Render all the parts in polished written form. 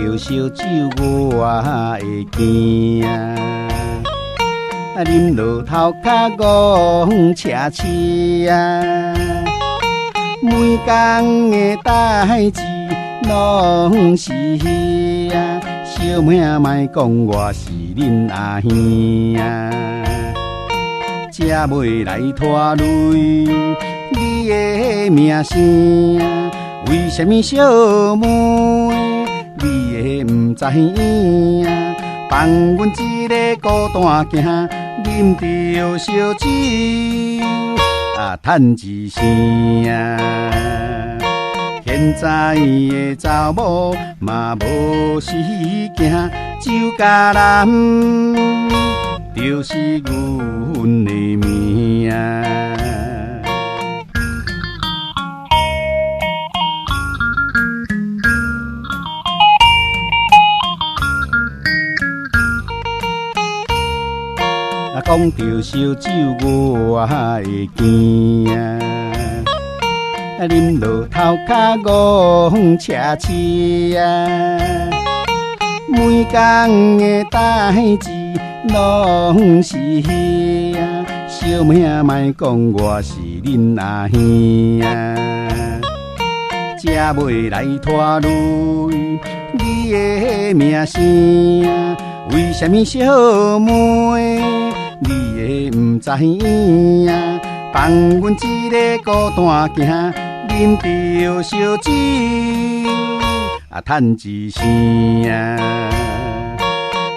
着烧酒我会惊，啉落头壳戆车车啊，每工的代志拢是戏啊，小妹莫讲我是恁阿兄啊，才袂来拖累你的名声，为什么小妹你会不知影？放阮一个孤单行，啉着烧酒趁一声。现在的查某嘛无时行，酒甲男就是阮的命。讲着烧酒我会惊，啉落头壳戆车车啊，每工的代志拢是戏啊，小妹莫讲我是恁阿兄啊，才袂来拖累你的名声，为什么小妹你会不知影？放阮一个孤单行，啉着烧酒趁一声。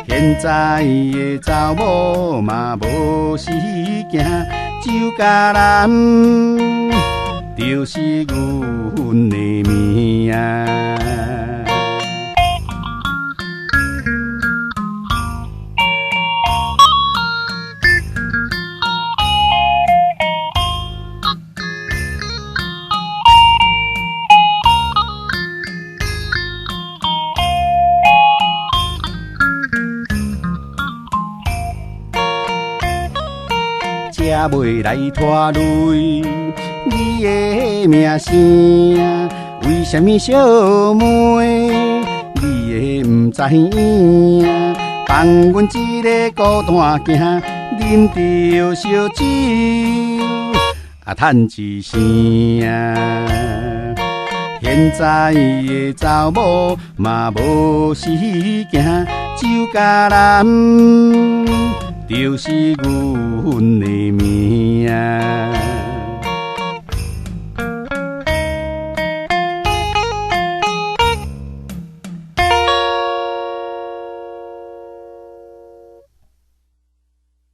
现在的查某嘛无时行，酒甲男就是阮的命。才袂来拖累你的名声，为什么小妹你会不知影？放阮一个孤单行，啉着烧酒趁一声。现在的查某嘛无时行，酒甲男就是阮的命。